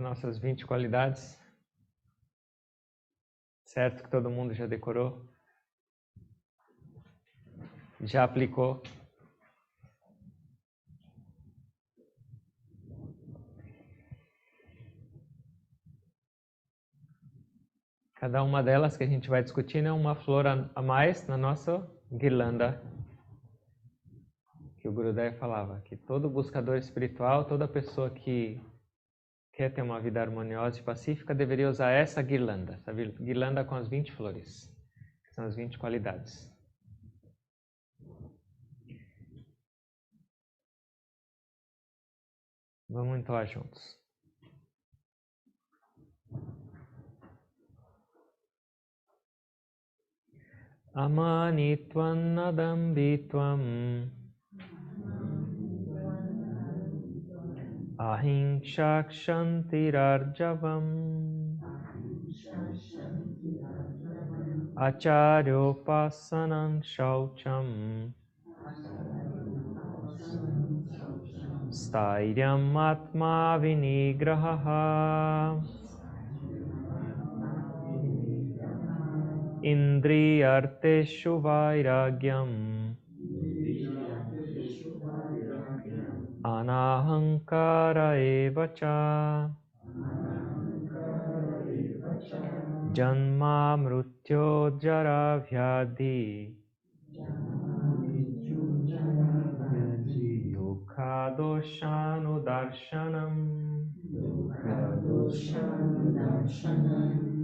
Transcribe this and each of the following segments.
nossas 20 qualidades. Certo que todo mundo já decorou? Já aplicou? Cada uma delas que a gente vai discutir é uma flor a mais na nossa guirlanda. Que o Gurudev falava, que todo buscador espiritual, toda pessoa que quer ter uma vida harmoniosa e pacífica, deveria usar essa guirlanda com as 20 flores, que são as 20 qualidades. Vamos entoar juntos. Amanitvam adambitvam ahimsakshantirarjavam acharyopasanam shaucham stairyam atma vinigraha indriyarteshu vairagyam anahankara evacha janma mrutyo jara vyadhi dukha doshanu darshanam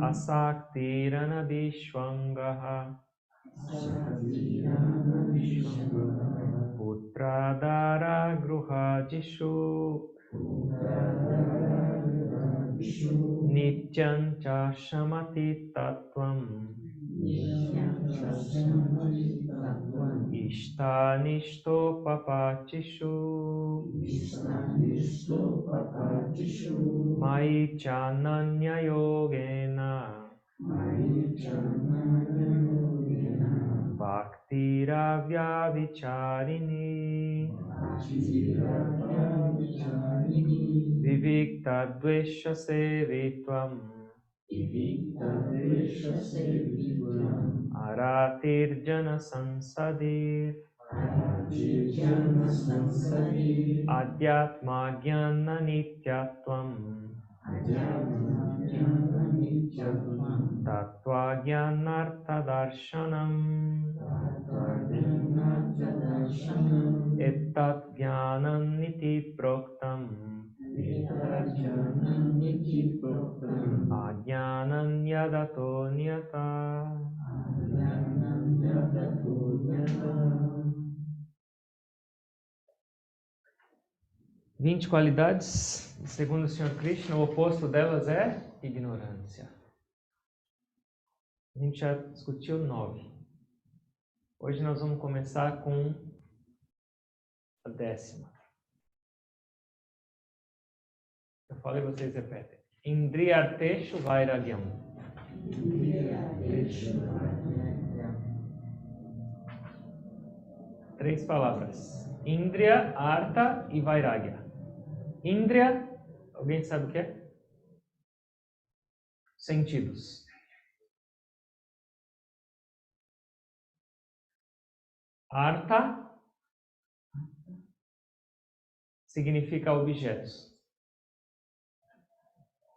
asaktiranadishwangaha putradara gruhajishu nityam cha shamati tattvam ishtanishto papachishu mai chananya yogena bhaktiravya vicharini vivikta dvesha sevitvam aratirjana sansadir adhyatma jnana nityatvam tattva jnanartha darshanam ettat jnanam niti proktam ajnanam yadato nyata. Vinte qualidades, segundo o Sr. Krishna, o oposto delas é ignorância. A gente já discutiu 9. Hoje nós vamos começar com a 10ª. Eu falo e vocês repetem. Indriyarteshu vairagyam. 3 palavras. Indriya, Artha e Vairagya. Indriya, alguém sabe o que é? Sentidos. Artha significa objetos.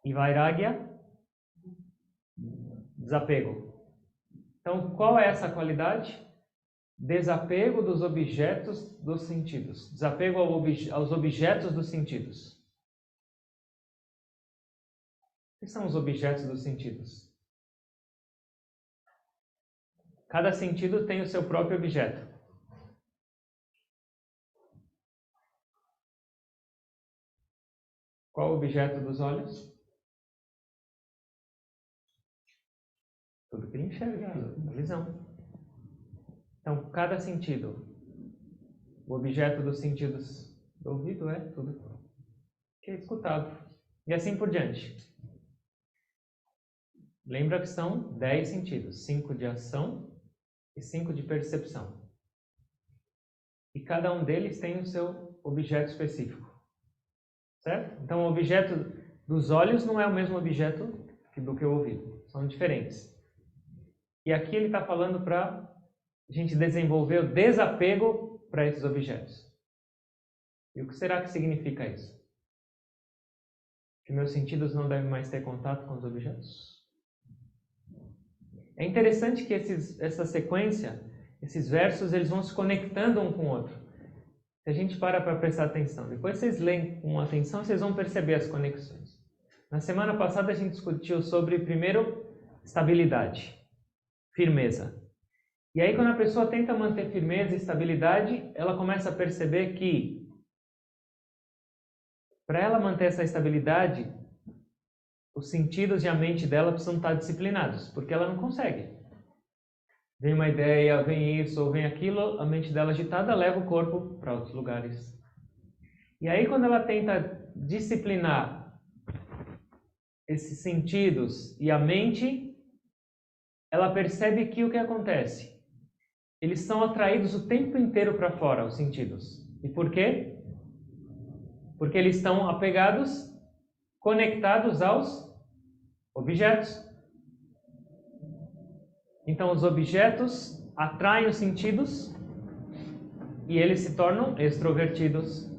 E Vairagya, desapego. Então, qual é essa qualidade? Desapego dos objetos dos sentidos. Desapego aos objetos dos sentidos. O que são os objetos dos sentidos? Cada sentido tem o seu próprio objeto. Qual o objeto dos olhos? Tudo que ele enxerga, a visão. Então, cada sentido, o objeto dos sentidos do ouvido é tudo que é escutado. E assim por diante. Lembra que são 10 sentidos, 5 de ação e 5 de percepção. E cada um deles tem o seu objeto específico. Certo? Então, o objeto dos olhos não é o mesmo objeto do que o ouvido. São diferentes. E aqui ele está falando para a gente desenvolver o desapego para esses objetos. E o que será que significa isso? Que meus sentidos não devem mais ter contato com os objetos? É interessante que essa sequência, esses versos, eles vão se conectando um com o outro. Se a gente para prestar atenção, depois vocês leem com atenção, vocês vão perceber as conexões. Na semana passada a gente discutiu sobre, primeiro, estabilidade, firmeza. E aí quando a pessoa tenta manter firmeza e estabilidade, ela começa a perceber que para ela manter essa estabilidade, os sentidos e a mente dela precisam estar disciplinados, porque ela não consegue. Vem uma ideia, vem isso ou vem aquilo, a mente dela agitada leva o corpo para outros lugares. E aí quando ela tenta disciplinar esses sentidos e a mente, ela percebe que o que acontece? Eles são atraídos o tempo inteiro para fora, os sentidos. E por quê? Porque eles estão apegados, conectados aos objetos. Então os objetos atraem os sentidos e eles se tornam extrovertidos.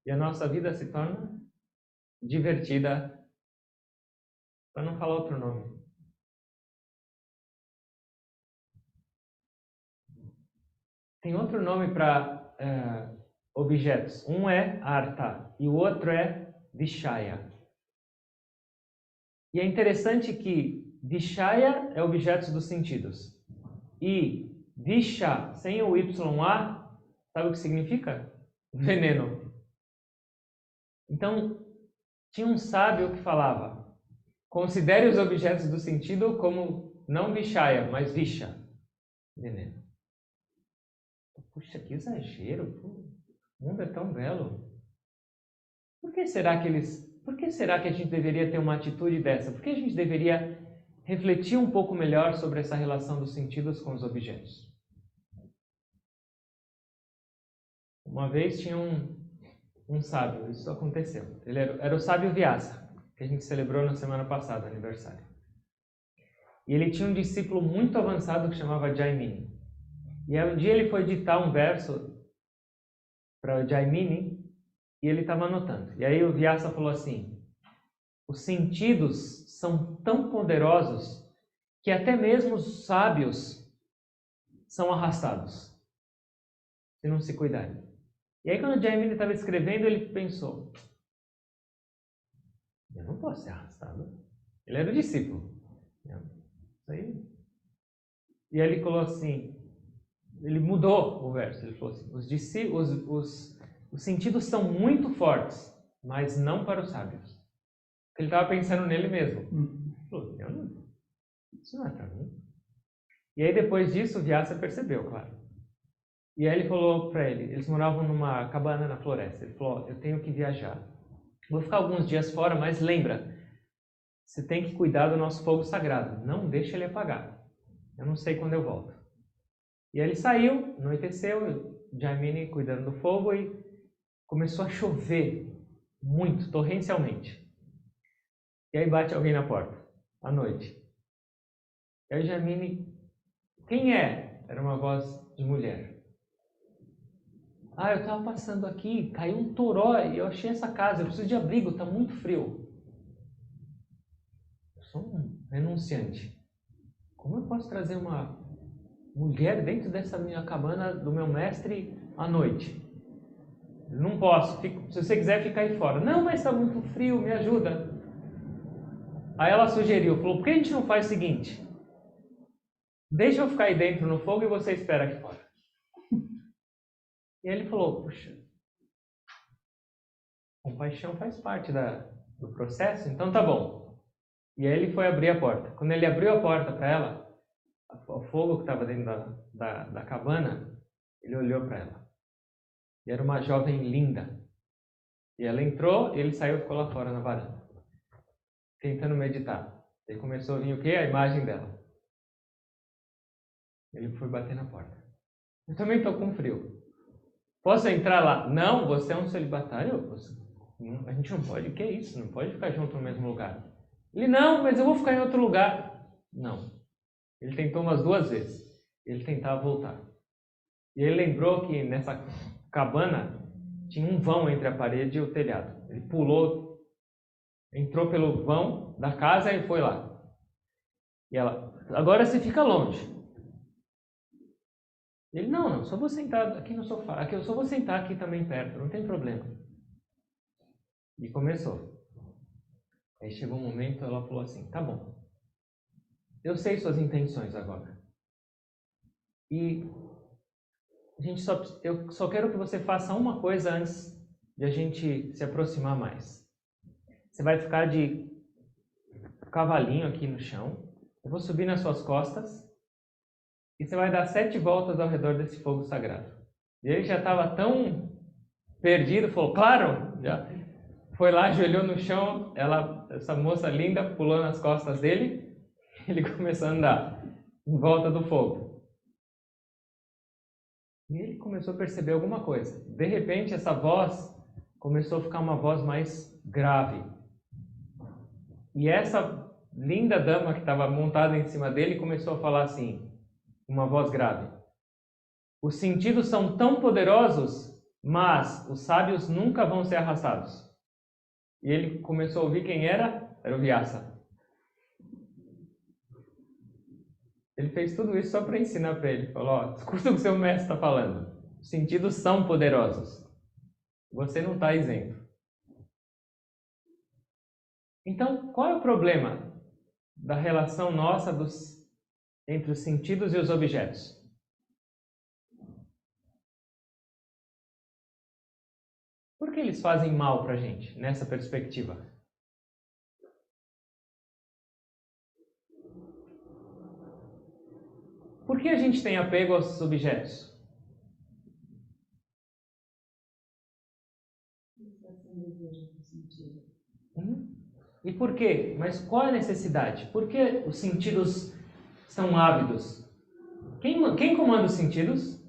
E a nossa vida se torna divertida, para não falar outro nome. Tem outro nome para objetos. Um é artha e o outro é vishaya. E é interessante que vishaya é objetos dos sentidos. E visha, sem o YA, sabe o que significa? Veneno. Então, tinha um sábio que falava: considere os objetos do sentido como não vishaya, mas visha, veneno. Puxa, que exagero! O mundo é tão belo. Por que será que a gente deveria ter uma atitude dessa? Por que a gente deveria refletir um pouco melhor sobre essa relação dos sentidos com os objetos? Uma vez tinha um sábio, isso aconteceu. Ele era o sábio Vyasa, que a gente celebrou na semana passada, aniversário. E ele tinha um discípulo muito avançado que chamava Jaimini. E aí um dia ele foi ditar um verso para o Jaimini e ele estava anotando. E aí o Vyasa falou assim: os sentidos são tão poderosos que até mesmo os sábios são arrastados se não se cuidarem. E aí quando o Jaimini estava escrevendo, ele pensou: eu não posso ser arrastado. Ele era o discípulo. Isso aí. E aí ele falou assim, ele mudou o verso, ele falou assim: os sentidos são muito fortes, mas não para os sábios. Ele estava pensando nele mesmo. Ele falou: isso não é para mim. E aí depois disso o Vyasa percebeu, claro. E aí ele falou para ele, eles moravam numa cabana na floresta. Ele falou: eu tenho que viajar. Vou ficar alguns dias fora, mas lembra, você tem que cuidar do nosso fogo sagrado. Não deixa ele apagar. Eu não sei quando eu volto. E aí ele saiu, anoiteceu, Jaimini cuidando do fogo e começou a chover muito, torrencialmente. E aí bate alguém na porta, à noite. E aí Jaimini: quem é? Era uma voz de mulher. Eu estava passando aqui, caiu um toró e eu achei essa casa, eu preciso de abrigo, está muito frio. Eu sou um renunciante. Como eu posso trazer uma mulher dentro dessa minha cabana do meu mestre à noite? Não posso, se você quiser ficar aí fora. Não, mas está muito frio, me ajuda. Aí ela sugeriu, falou: por que a gente não faz o seguinte? Deixa eu ficar aí dentro no fogo e você espera aqui fora. E ele falou: puxa, compaixão faz parte do processo, então tá bom. E aí ele foi abrir a porta. Quando ele abriu a porta para ela, o fogo que estava dentro da cabana, ele olhou para ela. E era uma jovem linda. E ela entrou e ele saiu e ficou lá fora na varanda, tentando meditar. Ele começou a vir o quê? A imagem dela. Ele foi bater na porta. Eu também estou com frio. Posso entrar lá? Não, você é um celibatário. A gente não pode, que é isso? Não pode ficar junto no mesmo lugar. Ele, não, mas eu vou ficar em outro lugar. Não. Ele tentou umas 2 vezes. Ele tentava voltar. E ele lembrou que nessa cabana tinha um vão entre a parede e o telhado. Ele pulou, entrou pelo vão da casa e foi lá. E ela, agora você fica longe. Ele, não, só vou sentar aqui no sofá. Aqui, eu só vou sentar aqui também perto, não tem problema. E começou. Aí chegou um momento, ela falou assim, tá bom. Eu sei suas intenções agora. E eu só quero que você faça uma coisa antes de a gente se aproximar mais. Você vai ficar de cavalinho aqui no chão. Eu vou subir nas suas costas. E você vai dar 7 voltas ao redor desse fogo sagrado. E ele já estava tão perdido, falou, claro! Já foi lá, ajoelhou no chão, essa moça linda pulou nas costas dele, ele começou a andar em volta do fogo. E ele começou a perceber alguma coisa. De repente, essa voz começou a ficar uma voz mais grave. E essa linda dama que estava montada em cima dele começou a falar assim, uma voz grave. Os sentidos são tão poderosos, mas os sábios nunca vão ser arrastados. E ele começou a ouvir quem era? Era o Vyasa. Ele fez tudo isso só para ensinar para ele. Falou, escuta o que o seu mestre está falando. Os sentidos são poderosos. Você não está isento. Então, qual é o problema da relação nossa entre os sentidos e os objetos? Por que eles fazem mal para a gente, nessa perspectiva? Por que a gente tem apego aos objetos? E por quê? Mas qual é a necessidade? Por que os sentidos são ávidos? Quem comanda os sentidos?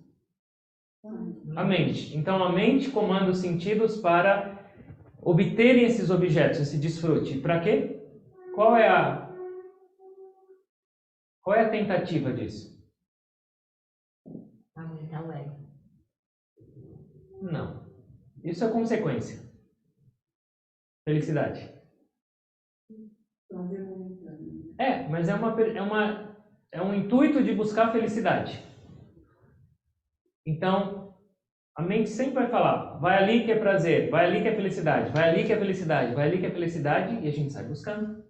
A mente. Então a mente comanda os sentidos para obterem esses objetos, esse desfrute. Para quê? Qual é a tentativa disso? Aumentar o ego. Não. Isso é consequência. Felicidade. Mas é um intuito de buscar felicidade. Então, a mente sempre vai falar, vai ali que é prazer, vai ali que é felicidade, vai ali que é felicidade, vai ali que é felicidade, e a gente sai buscando.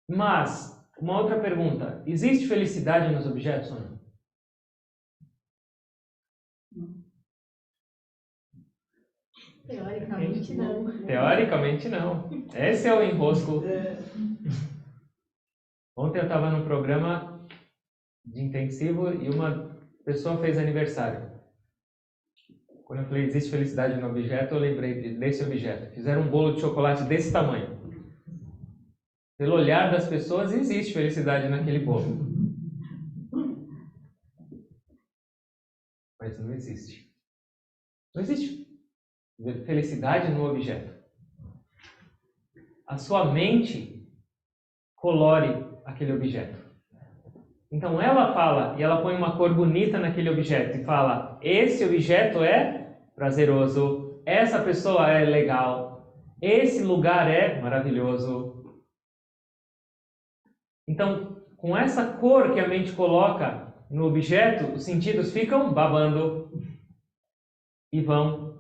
Mas, uma outra pergunta, existe felicidade nos objetos ou não? Teoricamente não. Teoricamente não. Esse é o enrosco. Ontem eu estava num programa de intensivo e uma pessoa fez aniversário. Quando eu falei existe felicidade no objeto, eu lembrei desse objeto. Fizeram um bolo de chocolate desse tamanho. Pelo olhar das pessoas, existe felicidade naquele bolo. Mas não existe. Não existe felicidade no objeto. A sua mente colore aquele objeto. Então ela fala, e ela põe uma cor bonita naquele objeto e fala, esse objeto é prazeroso, essa pessoa é legal, esse lugar é maravilhoso. Então, com essa cor que a mente coloca no objeto, os sentidos ficam babando e vão.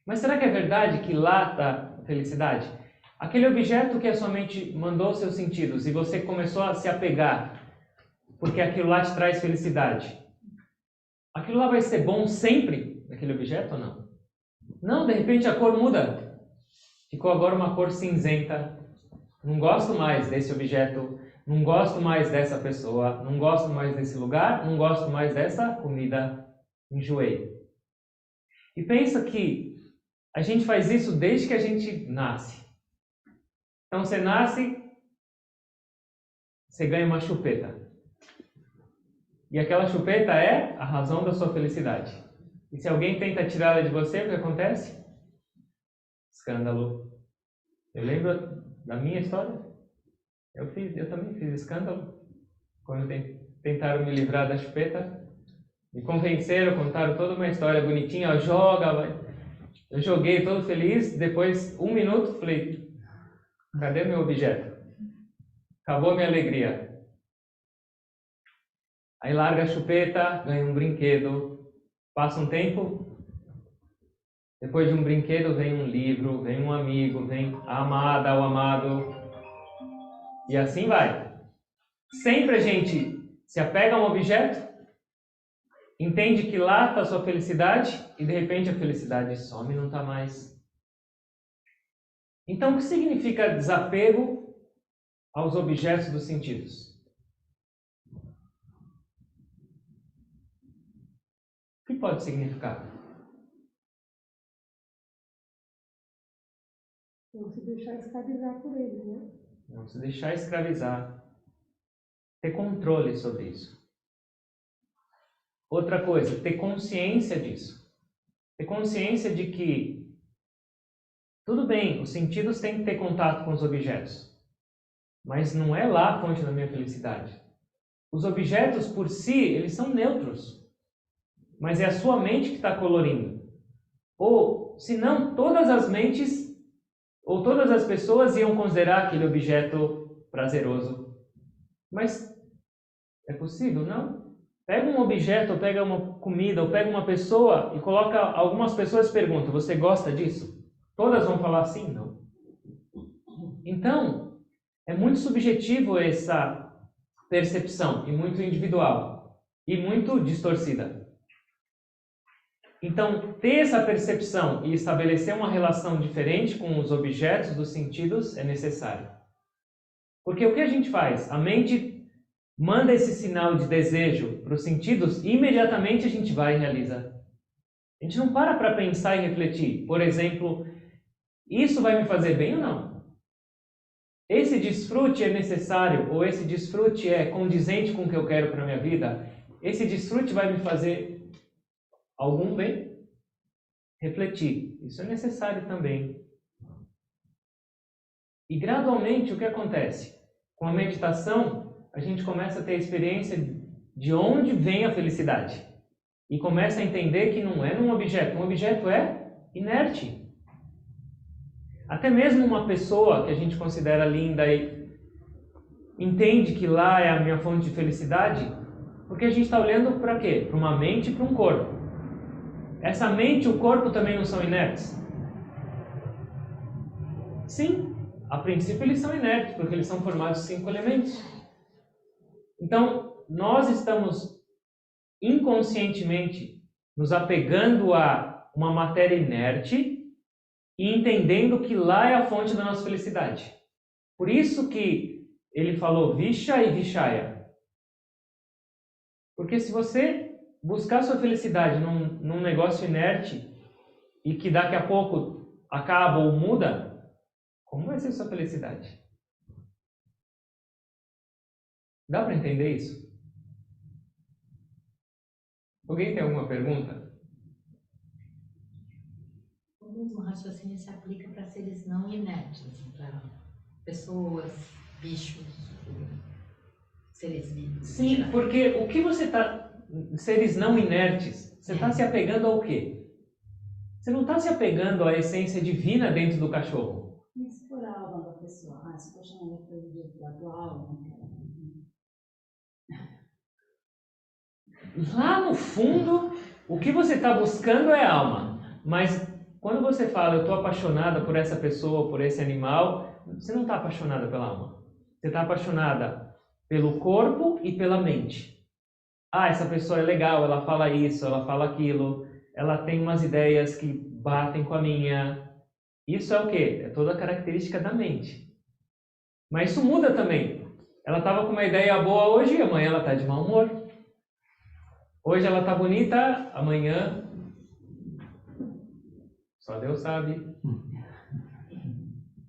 Mas será que é verdade que lá está a felicidade? Aquele objeto que a sua mente mandou seus sentidos e você começou a se apegar porque aquilo lá te traz felicidade. Aquilo lá vai ser bom sempre, aquele objeto ou não? Não, de repente a cor muda. Ficou agora uma cor cinzenta. Não gosto mais desse objeto, não gosto mais dessa pessoa, não gosto mais desse lugar, não gosto mais dessa comida. Enjoei. E pensa que a gente faz isso desde que a gente nasce. Então você nasce, você ganha uma chupeta. E aquela chupeta é a razão da sua felicidade. E se alguém tenta tirá-la de você, o que acontece? escândalo. Eu lembro da minha história. Eu também fiz escândalo. Quando tentaram me livrar da chupeta, me convenceram, contaram toda uma história bonitinha, ó, joga, vai. Eu joguei todo feliz, depois 1 minuto, falei, cadê meu objeto? Acabou a minha alegria. Aí larga a chupeta, ganha um brinquedo, passa um tempo, depois de um brinquedo vem um livro, vem um amigo, vem a amada, o amado, e assim vai. Sempre a gente se apega a um objeto, entende que lá está a sua felicidade e de repente a felicidade some e não está mais. Então, o que significa desapego aos objetos dos sentidos? O que pode significar? Não se deixar escravizar por eles, né? Não se deixar escravizar. Ter controle sobre isso. Outra coisa, ter consciência disso. Ter consciência de que, tudo bem, os sentidos têm que ter contato com os objetos, mas não é lá a fonte da minha felicidade. Os objetos por si, eles são neutros, mas é a sua mente que está colorindo. Ou, se não, todas as mentes ou todas as pessoas iam considerar aquele objeto prazeroso. Mas é possível? Não. Pega um objeto, ou pega uma comida, ou pega uma pessoa e coloca... Algumas pessoas perguntam, você gosta disso? Todas vão falar sim, não. Então, é muito subjetivo essa percepção, e muito individual, e muito distorcida. Então, ter essa percepção e estabelecer uma relação diferente com os objetos dos sentidos é necessário. Porque o que a gente faz? A mente manda esse sinal de desejo para os sentidos e imediatamente a gente vai e realiza. A gente não para pensar e refletir. Por exemplo, isso vai me fazer bem ou não? Esse desfrute é necessário ou esse desfrute é condizente com o que eu quero para a minha vida? Esse desfrute vai me fazer algum bem? Refletir. Isso é necessário também. E gradualmente o que acontece? Com a meditação, a gente começa a ter a experiência de onde vem a felicidade. E começa a entender que não é num objeto. Um objeto é inerte. Até mesmo uma pessoa que a gente considera linda e entende que lá é a minha fonte de felicidade, porque a gente está olhando para quê? Para uma mente e para um corpo. Essa mente e o corpo também não são inertes? Sim, a princípio eles são inertes, porque eles são formados de 5 elementos. Então, nós estamos inconscientemente nos apegando a uma matéria inerte e entendendo que lá é a fonte da nossa felicidade. Por isso que ele falou Visha e Vishaya. Porque se você buscar sua felicidade num negócio inerte e que daqui a pouco acaba ou muda, como vai ser sua felicidade? Dá para entender isso? Alguém tem alguma pergunta? O mesmo raciocínio se aplica para seres não inertes, para pessoas, bichos, seres vivos. Sim, porque o que você está... Seres não inertes, você está se apegando ao quê? Você não está se apegando à essência divina dentro do cachorro. E se for a alma da pessoa? Ah, se for chamar da tua alma. Lá no fundo, o que você está buscando é alma. Mas quando você fala, eu estou apaixonada por essa pessoa, por esse animal, você não está apaixonada pela alma. Você está apaixonada pelo corpo e pela mente. Ah, essa pessoa é legal, ela fala isso, ela fala aquilo, ela tem umas ideias que batem com a minha. Isso é o quê? É toda a característica da mente. Mas isso muda também. Ela estava com uma ideia boa hoje, amanhã ela está de mau humor. Hoje ela está bonita, amanhã só Deus sabe.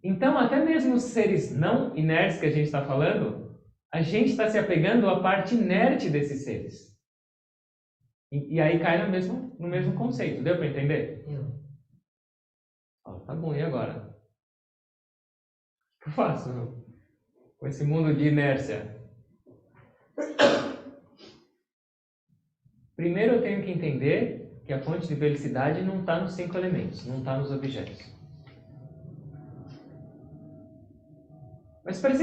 Então, até mesmo os seres não inertes que a gente está falando, a gente está se apegando à parte inerte desses seres. E aí cai no mesmo conceito. Deu para entender? Tá bom, e agora? O que eu faço com esse mundo de inércia? Primeiro eu tenho que entender que a fonte de felicidade não está nos 5 elementos, não está nos objetos. Mas para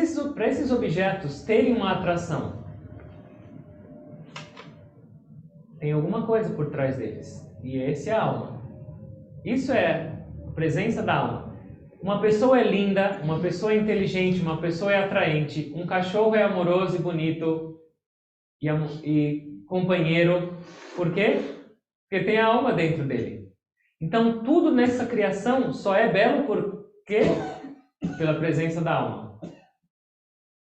esses objetos terem uma atração, tem alguma coisa por trás deles. E esse é a alma. Isso é a presença da alma. Uma pessoa é linda, uma pessoa é inteligente, uma pessoa é atraente, um cachorro é amoroso e bonito e companheiro. Por quê? Porque tem a alma dentro dele. Então tudo nessa criação só é belo por quê? Pela presença da alma.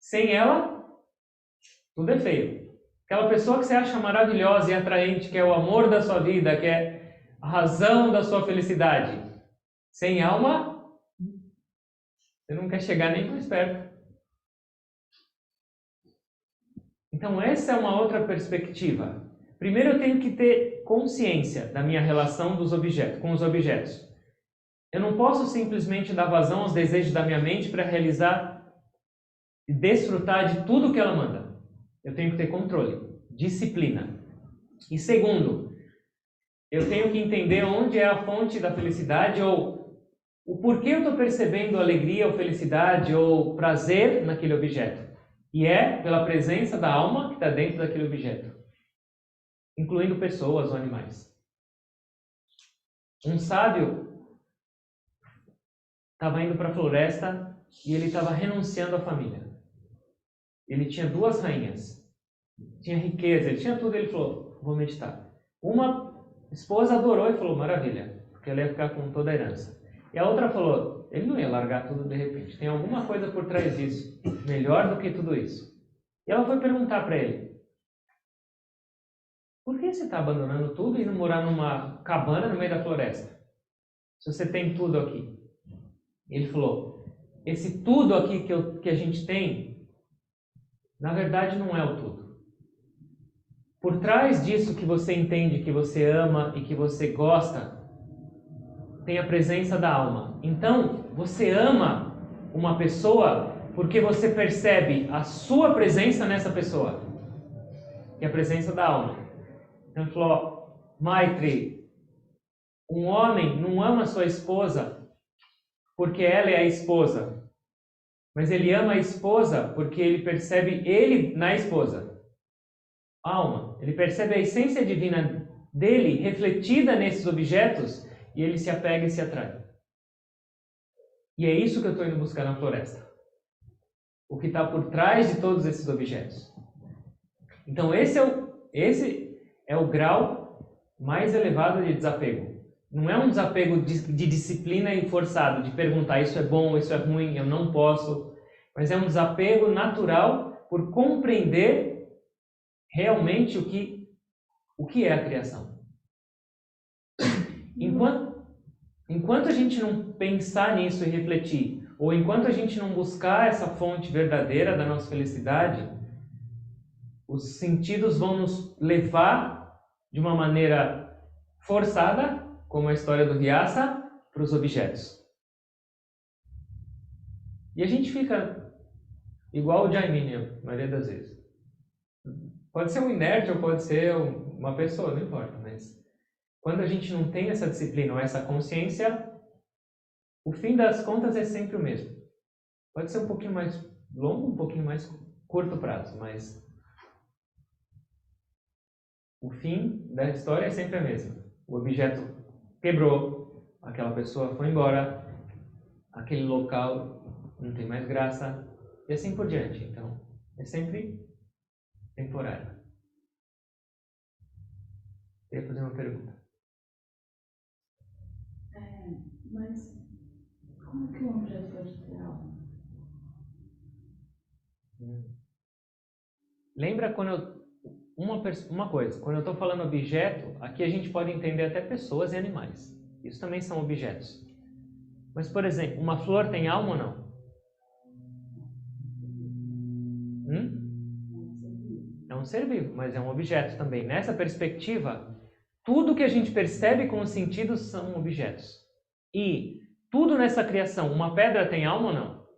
Sem ela, tudo é feio. Aquela pessoa que você acha maravilhosa e atraente, que é o amor da sua vida, que é a razão da sua felicidade. Sem alma, você não quer chegar nem mais perto. Então essa é uma outra perspectiva. Primeiro eu tenho que ter consciência da minha relação com os objetos. Eu não posso simplesmente dar vazão aos desejos da minha mente para realizar e desfrutar de tudo que ela manda. Eu tenho que ter controle, disciplina. E segundo, eu tenho que entender onde é a fonte da felicidade ou o porquê eu estou percebendo alegria ou felicidade ou prazer naquele objeto. E é pela presença da alma que está dentro daquele objeto, incluindo pessoas ou animais. Um sábio estava indo para a floresta e ele estava renunciando à família. Ele tinha 2 rainhas, tinha riqueza, ele tinha tudo. Ele falou, vou meditar. Uma esposa adorou e falou, maravilha, porque ela ia ficar com toda a herança. E a outra falou, ele não ia largar tudo de repente, tem alguma coisa por trás disso, melhor do que tudo isso. E ela foi perguntar para ele, por que você está abandonando tudo e indo morar numa cabana no meio da floresta? Se você tem tudo aqui. Ele falou, esse tudo aqui que a gente tem, na verdade não é o tudo. Por trás disso que você entende, que você ama e que você gosta, tem a presença da alma. Então, você ama uma pessoa porque você percebe a sua presença nessa pessoa, que é a presença da alma. Então ele falou, Maitri, um homem não ama sua esposa porque ela é a esposa, mas ele ama a esposa porque ele percebe ele na esposa. Alma, ele percebe a essência divina dele refletida nesses objetos e ele se apega e se atrai. E é isso que eu estou indo buscar na floresta. O que está por trás de todos esses objetos. Então esse é o grau mais elevado de desapego. Não é um desapego de disciplina e forçado, de perguntar isso é bom, isso é ruim, eu não posso. Mas é um desapego natural por compreender realmente o que é a criação. Enquanto a gente não pensar nisso e refletir, ou enquanto a gente não buscar essa fonte verdadeira da nossa felicidade, os sentidos vão nos levar de uma maneira forçada, como a história do Vyasa, para os objetos. E a gente fica igual o Jaimini, a maioria das vezes. Pode ser um inerte ou pode ser uma pessoa, não importa, mas quando a gente não tem essa disciplina ou essa consciência, o fim das contas é sempre o mesmo. Pode ser um pouquinho mais longo, um pouquinho mais curto prazo, mas o fim da história é sempre a mesma. O objeto quebrou, aquela pessoa foi embora, aquele local não tem mais graça, e assim por diante. Então, é sempre temporário. Eu ia fazer uma pergunta. Mas como que um objeto pode ter alma? Lembra quando uma coisa, quando eu estou falando objeto, aqui a gente pode entender até pessoas e animais. Isso também são objetos. Mas, por exemplo, uma flor tem alma ou não? É um ser vivo, mas é um objeto também. Nessa perspectiva, tudo que a gente percebe com os sentidos são objetos. E tudo nessa criação, uma pedra tem alma ou não?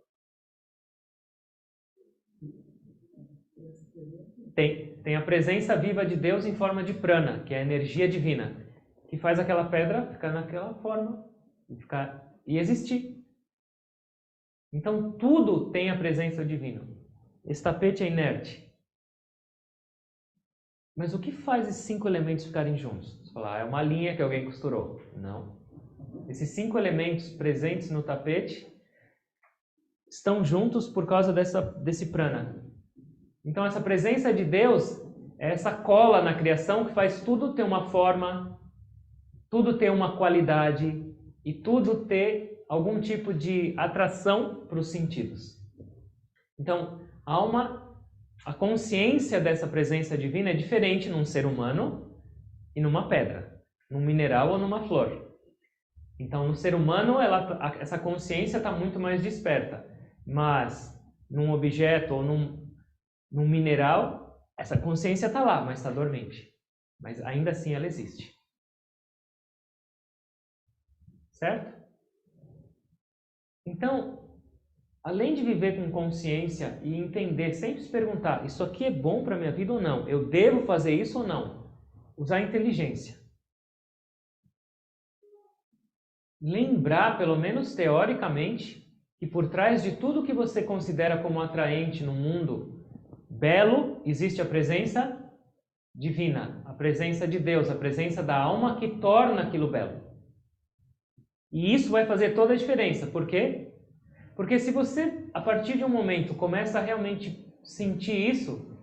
Tem a presença viva de Deus em forma de prana, que é a energia divina, que faz aquela pedra ficar naquela forma e existir. Então tudo tem a presença divina. Esse tapete é inerte. Mas o que faz esses 5 elementos ficarem juntos? Você fala, é uma linha que alguém costurou. Não. Esses 5 elementos presentes no tapete estão juntos por causa desse prana. Então essa presença de Deus é essa cola na criação que faz tudo ter uma forma, tudo ter uma qualidade e tudo ter algum tipo de atração para os sentidos. Então, a consciência dessa presença divina é diferente num ser humano e numa pedra, num mineral ou numa flor. Então, no ser humano, essa consciência está muito mais desperta. Mas, num objeto ou num mineral, essa consciência está lá, mas está dormente. Mas ainda assim ela existe. Certo? Então, além de viver com consciência e entender, sempre se perguntar, isso aqui é bom para a minha vida ou não? Eu devo fazer isso ou não? Usar a inteligência. Lembrar, pelo menos teoricamente, que por trás de tudo que você considera como atraente no mundo belo, existe a presença divina, a presença de Deus, a presença da alma que torna aquilo belo. E isso vai fazer toda a diferença. Por quê? Porque se você, a partir de um momento, começa a realmente sentir isso,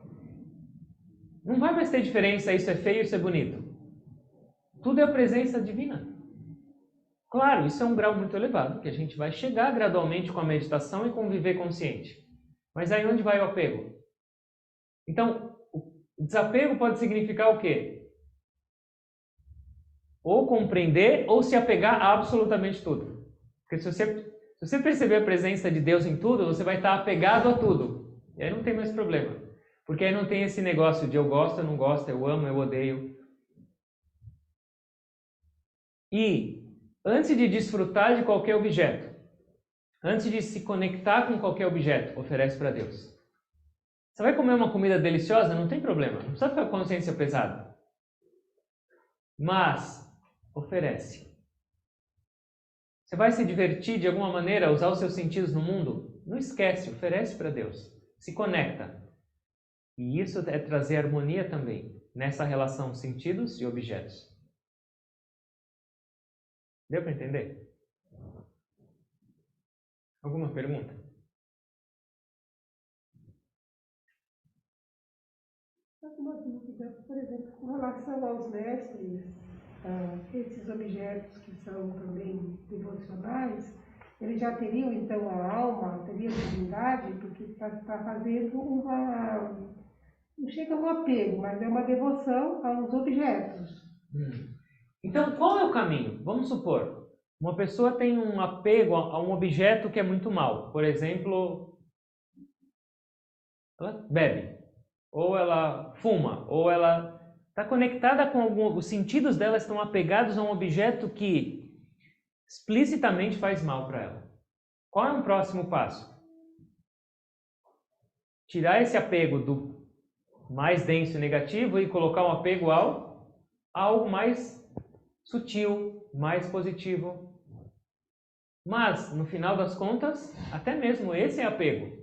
não vai mais ter diferença isso é feio, isso é bonito. Tudo é a presença divina. Claro, isso é um grau muito elevado, que a gente vai chegar gradualmente com a meditação e conviver consciente. Mas aí onde vai o apego? Então, o desapego pode significar o quê? Ou compreender ou se apegar a absolutamente tudo. Porque se você perceber a presença de Deus em tudo, você vai estar apegado a tudo. E aí não tem mais problema. Porque aí não tem esse negócio de eu gosto, eu não gosto, eu amo, eu odeio. E antes de desfrutar de qualquer objeto, antes de se conectar com qualquer objeto, oferece para Deus. Você vai comer uma comida deliciosa? Não tem problema. Não precisa ficar com a consciência pesada. Mas, oferece. Você vai se divertir de alguma maneira, usar os seus sentidos no mundo? Não esquece, oferece para Deus. Se conecta. E isso é trazer harmonia também nessa relação sentidos e objetos. Deu para entender? Alguma pergunta? Uma dúvida, por exemplo, com relação aos mestres, esses objetos que são também devocionais, eles já teriam então a alma, teriam a divindade, porque está fazendo não chega no apego, mas é uma devoção aos objetos. Então, qual é o caminho? Vamos supor, uma pessoa tem um apego a um objeto que é muito mau. Por exemplo, ela bebe, ou ela fuma, ou ela está conectada com os sentidos dela estão apegados a um objeto que explicitamente faz mal para ela. Qual é o próximo passo? Tirar esse apego do mais denso e negativo e colocar um apego a algo mais sutil, mais positivo. Mas, no final das contas, até mesmo esse é apego.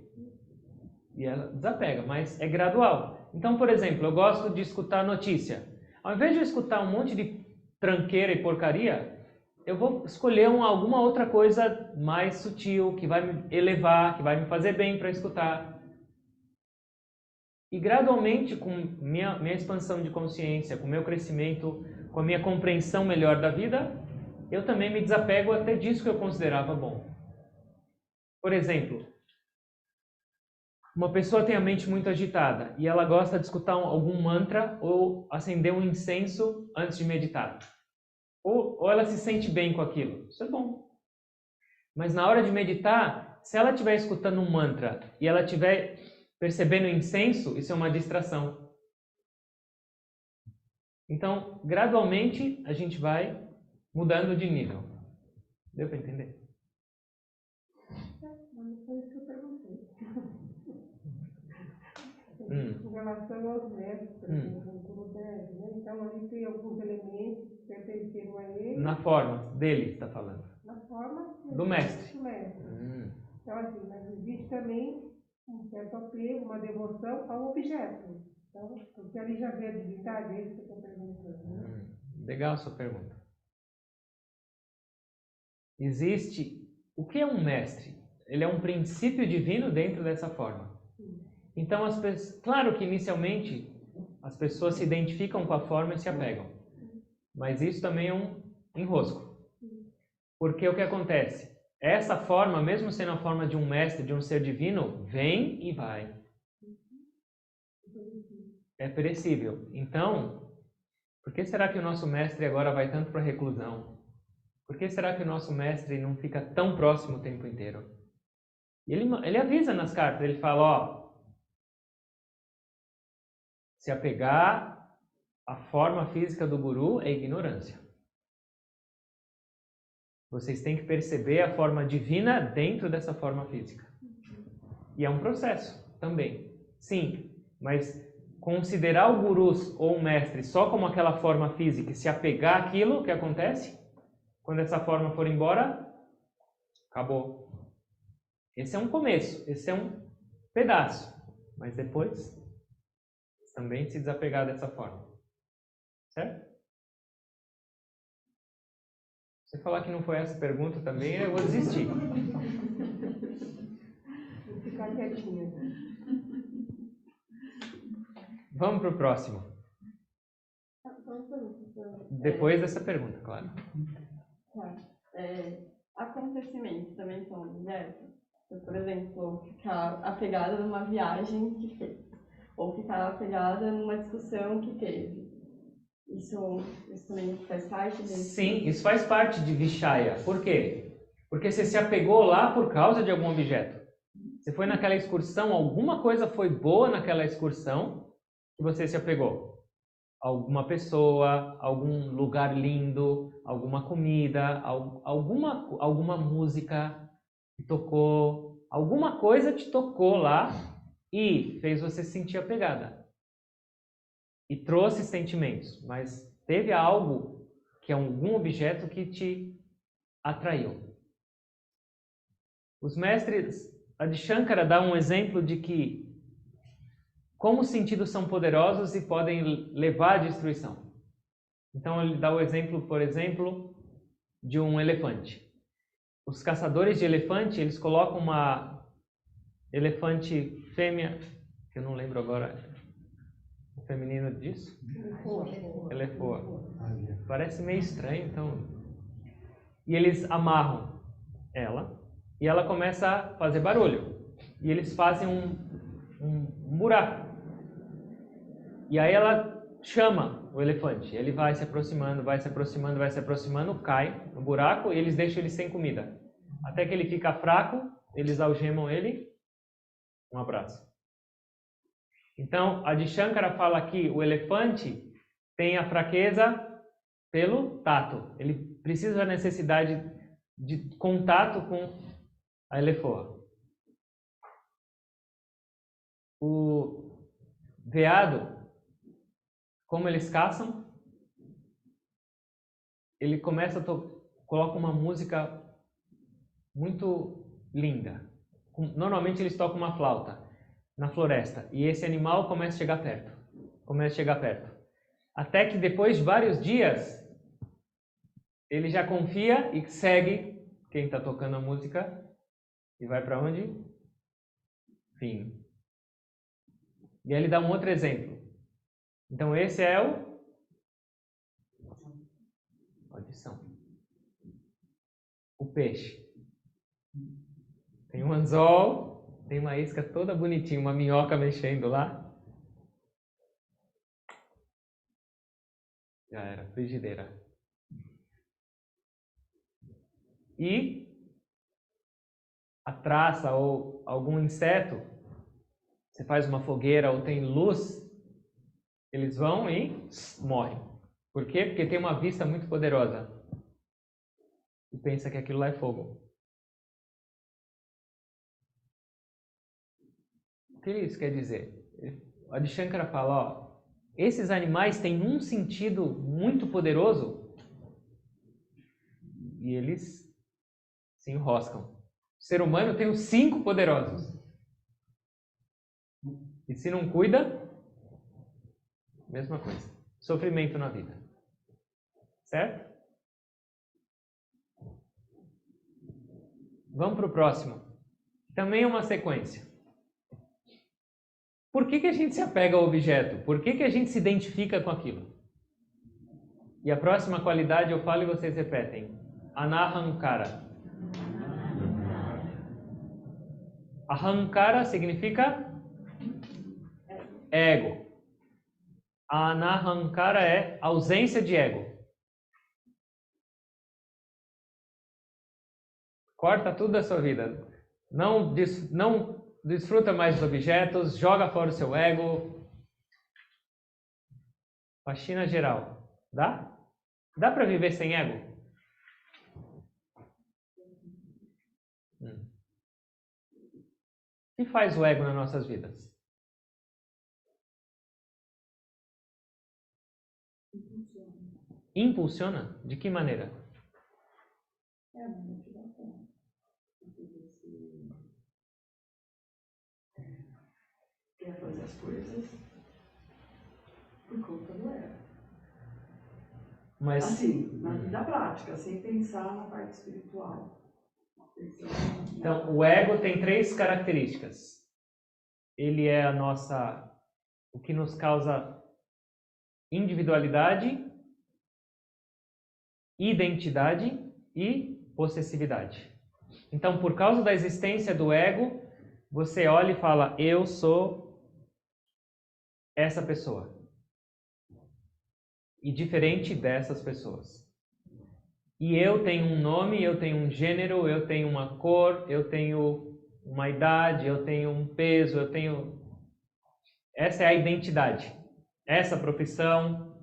E ela desapega, mas é gradual. Então, por exemplo, eu gosto de escutar notícia. Ao invés de eu escutar um monte de tranqueira e porcaria, eu vou escolher alguma outra coisa mais sutil, que vai me elevar, que vai me fazer bem para escutar. E gradualmente, com minha expansão de consciência, com o meu crescimento, com a minha compreensão melhor da vida, eu também me desapego até disso que eu considerava bom. Por exemplo, uma pessoa tem a mente muito agitada e ela gosta de escutar algum mantra ou acender um incenso antes de meditar. Ou ela se sente bem com aquilo. Isso é bom. Mas na hora de meditar, se ela estiver escutando um mantra e ela estiver percebendo o incenso, isso é uma distração. Então, gradualmente, a gente vai mudando de nível. Deu para entender? em relação aos mestres, por exemplo, o Guru Dev, né? Então ali tem alguns elementos que pertenceram a ele. Na forma dele, está falando. Na forma Do mestre. do mestre. Então assim, mas existe também um certo apego, uma devoção ao objeto. Então, porque ali já vê a divindade, é isso que eu estou perguntando. Né? Legal a sua pergunta. Existe... O que é um mestre? Ele é um princípio divino dentro dessa forma. Então, claro que inicialmente as pessoas se identificam com a forma e se apegam. Mas isso também é um enrosco. Porque o que acontece? Essa forma, mesmo sendo a forma de um mestre, de um ser divino, vem e vai. É perecível. Então, por que será que o nosso mestre agora vai tanto para a reclusão? Por que será que o nosso mestre não fica tão próximo o tempo inteiro? E ele avisa nas cartas, ele fala, ó, se apegar à forma física do guru é ignorância. Vocês têm que perceber a forma divina dentro dessa forma física. E é um processo também. Sim, mas considerar o guru ou o mestre só como aquela forma física e se apegar àquilo, o que acontece? Quando essa forma for embora, acabou. Esse é um começo, esse é um pedaço. Mas depois, também se desapegar dessa forma. Certo? Se você falar que não foi essa pergunta também, eu vou desistir. Vou ficar quietinha. Vamos para o próximo. Depois dessa pergunta, claro. Acontecimentos também são objetos. Por exemplo, ficar apegada numa viagem que fez, ou ficar apegada numa discussão que teve. Isso também faz parte desse? Sim, isso faz parte de Vishaya. Por quê? Porque você se apegou lá por causa de algum objeto. Você foi naquela excursão, alguma coisa foi boa naquela excursão que você se apegou. Alguma pessoa, algum lugar lindo, alguma comida, alguma música que tocou, alguma coisa te tocou lá e fez você se sentir apegada. E trouxe sentimentos, mas teve algo que é algum objeto que te atraiu. Os mestres, Adi Shankara dá um exemplo de que como os sentidos são poderosos e podem levar à destruição. Então ele dá o exemplo, por exemplo, de um elefante. Os caçadores de elefante, eles colocam uma elefante fêmea, que eu não lembro agora o feminino disso. Elefoa. Parece meio estranho, então. E eles amarram ela e ela começa a fazer barulho. E eles fazem um buraco. E aí ela chama o elefante. Ele vai se aproximando, vai se aproximando, vai se aproximando, cai no buraco e eles deixam ele sem comida. Até que ele fica fraco, eles algemam ele. Um abraço. Então, Adi Shankara fala que o elefante tem a fraqueza pelo tato. Ele precisa da necessidade de contato com a elefoa. O veado, como eles caçam, ele começa coloca uma música muito linda. Normalmente eles tocam uma flauta na floresta e esse animal começa a chegar perto. Até que depois de vários dias, ele já confia e segue quem está tocando a música e vai para onde? Fim. E aí ele dá um outro exemplo. Então esse é audição. O peixe. Tem um anzol, tem uma isca toda bonitinha, uma minhoca mexendo lá. Já era, frigideira. E a traça ou algum inseto, você faz uma fogueira ou tem luz, eles vão e morrem. Por quê? Porque tem uma vista muito poderosa. E pensa que aquilo lá é fogo. O que isso quer dizer? o Adi Shankara fala, ó, esses animais têm um sentido muito poderoso e eles se enroscam. O ser humano tem os 5 poderosos. E se não cuida, mesma coisa. Sofrimento na vida. Certo? Vamos para o próximo. Também é uma sequência. Por que a gente se apega ao objeto? Por que a gente se identifica com aquilo? E a próxima qualidade eu falo e vocês repetem. Anahankara. Ahankara significa ego. Anahankara é ausência de ego. Corta tudo da sua vida. Não desfruta mais dos objetos, joga fora o seu ego. Faxina geral. Dá? Dá para viver sem ego? O que faz o ego nas nossas vidas? Impulsiona? De que maneira? É uma motivação. Quer fazer as coisas por conta do ego. Mas, Assim, na vida prática, sem pensar na parte espiritual. então, o ego tem 3 características. Ele é o que nos causa individualidade, identidade e possessividade. Então, por causa da existência do ego, você olha e fala, eu sou essa pessoa. E diferente dessas pessoas. E eu tenho um nome, eu tenho um gênero, eu tenho uma cor, eu tenho uma idade, eu tenho um peso, eu tenho... Essa é a identidade. Essa profissão.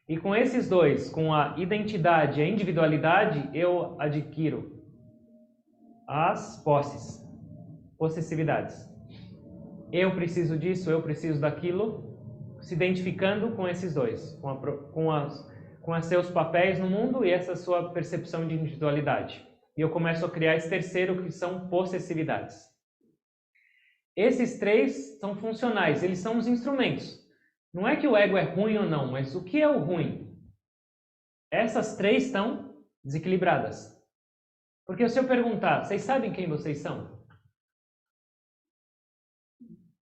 E com esses dois, com a identidade e a individualidade, eu adquiro as posses, possessividades. Eu preciso disso, eu preciso daquilo, se identificando com esses dois, com os seus papéis no mundo e essa sua percepção de individualidade. E eu começo a criar esse terceiro, que são possessividades. Esses 3 são funcionais, eles são os instrumentos. Não é que o ego é ruim ou não, mas o que é o ruim? Essas 3 estão desequilibradas. Porque se eu perguntar, vocês sabem quem vocês são?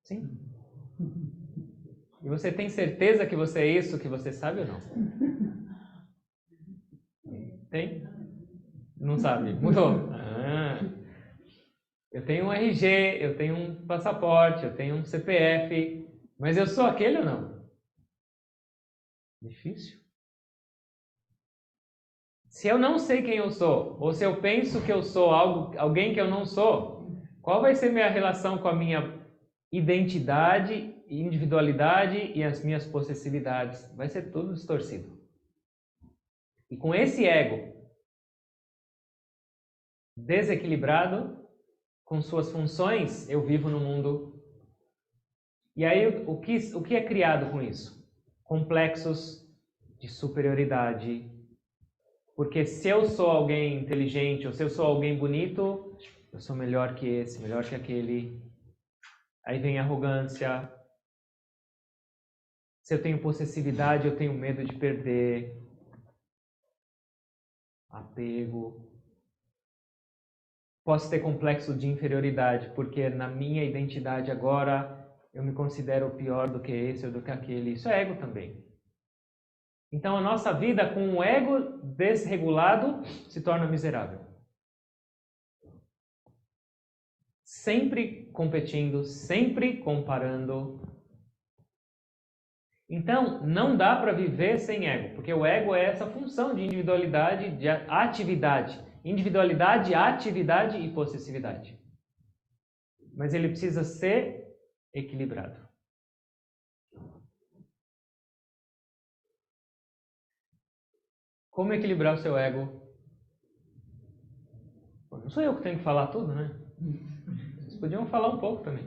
Sim? E você tem certeza que você é isso que você sabe ou não? Tem? Não sabe? Mudou. Eu tenho um RG, eu tenho um passaporte, eu tenho um CPF, mas eu sou aquele ou não? Difícil. Se eu não sei quem eu sou, ou se eu penso que eu sou alguém que eu não sou, qual vai ser minha relação com a minha identidade, individualidade e as minhas possessividades? Vai ser tudo distorcido. E com esse ego desequilibrado, com suas funções, eu vivo no mundo. E aí, o que é criado com isso? Complexos de superioridade. Porque se eu sou alguém inteligente, ou se eu sou alguém bonito, eu sou melhor que esse, melhor que aquele. Aí vem a arrogância. Se eu tenho possessividade, eu tenho medo de perder. Apego. Posso ter complexo de inferioridade, porque na minha identidade agora eu me considero pior do que esse ou do que aquele. Isso é ego também. Então a nossa vida com o ego desregulado se torna miserável. Sempre competindo, sempre comparando. Então não dá para viver sem ego, porque o ego é essa função de individualidade, de atividade. Individualidade, atividade e possessividade. Mas ele precisa ser equilibrado. Como equilibrar o seu ego? Não sou eu que tenho que falar tudo, né? Vocês podiam falar um pouco também.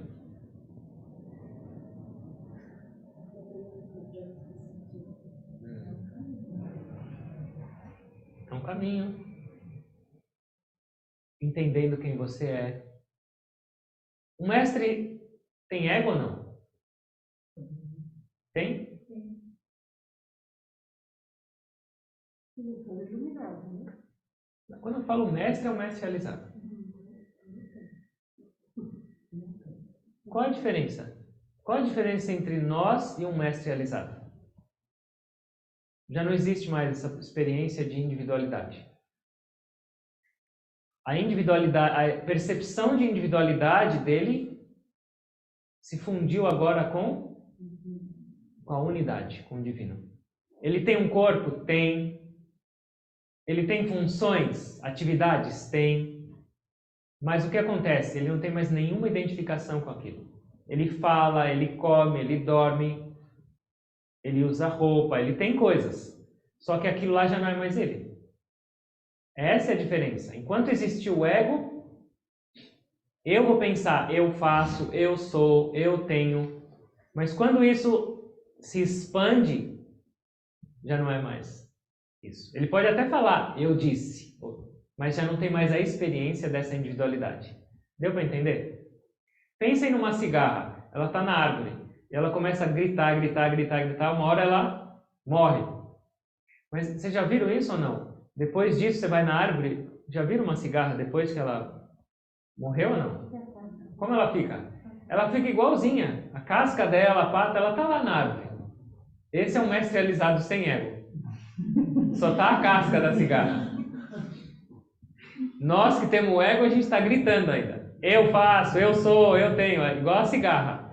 um caminho, entendendo quem você é. O mestre tem ego ou não? Tem? Iluminado, né? Quando eu falo mestre, é o mestre realizado. Qual a diferença? Qual a diferença entre nós e um mestre realizado? Já não existe mais essa experiência de individualidade. A individualidade, a percepção de individualidade dele se fundiu agora com a unidade, com o divino. Ele tem um corpo? Tem. Ele tem funções, atividades? Tem. Mas o que acontece? Ele não tem mais nenhuma identificação com aquilo. Ele fala, ele come, ele dorme, ele usa roupa, ele tem coisas. Só que aquilo lá já não é mais ele. Essa é a diferença. Enquanto existe o ego, eu vou pensar, eu faço, eu sou, eu tenho. Mas quando isso se expande, já não é mais isso. Ele pode até falar, eu disse, mas já não tem mais a experiência dessa individualidade. Deu para entender? Pensem numa cigarra, ela está na árvore, e ela começa a gritar, uma hora ela morre. Mas vocês já viram isso ou não? Depois disso você vai na árvore, já viram uma cigarra depois que ela morreu ou não? Como ela fica? Ela fica igualzinha, a casca dela, a pata, ela está lá na árvore. Esse é um mestre realizado sem ego. Só está a casca da cigarra. Nós que temos o ego, a gente está gritando ainda. Eu faço, eu sou, eu tenho. É igual a cigarra.